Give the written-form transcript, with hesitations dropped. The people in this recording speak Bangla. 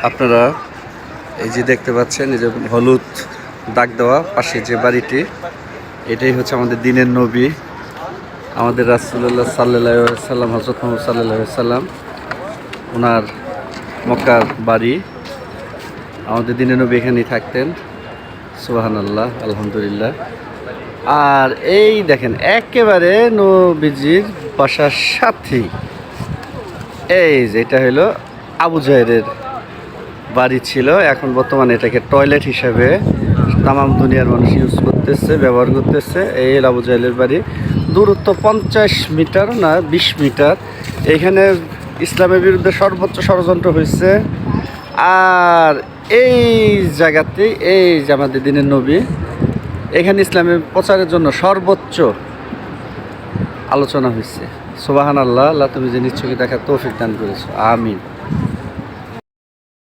আপনারা এই যে দেখতে পাচ্ছেন, এই যে হলুদ দাগ দেওয়া পাশে যে বাড়িটি, এটাই হচ্ছে আমাদের দিনের নবী, আমাদের রাসূলুল্লাহ সাল্লাল্লাহু আলাইহি সাল্লাম, হযরত মুহাম্মদ সাল্লাল্লাহু আলাইহি সাল্লাম, ওনার মক্কার বাড়ি। আমাদের দিনের নবী এখানেই থাকতেন। সুবহানাল্লাহ, আলহামদুলিল্লাহ। আর এই দেখেন একেবারে নবীজির বাসার সাথেই এই যে এটা হলো আবু জাহেলের বাড়ি ছিল। এখন বর্তমানে এটাকে টয়লেট হিসাবে তামাম দুনিয়ার মানুষ ইউজ করতেছে, ব্যবহার করতেছে। এই আবু জাহেলের বাড়ি। দূরত্ব 50 মিটার না 20 মিটার। এখানে ইসলামের বিরুদ্ধে সর্বোচ্চ ষড়যন্ত্র হয়েছে। আর এই জায়গাতেই এই যে আমাদের দিনের নবী, এখানে ইসলামের প্রচারের জন্য সর্বোচ্চ আলোচনা হয়েছে। সুবহানাল্লাহ, আল্লাহ তুমি যে নিশ্চয়ই দেখার তৌফিক দান করেছো, আমিন।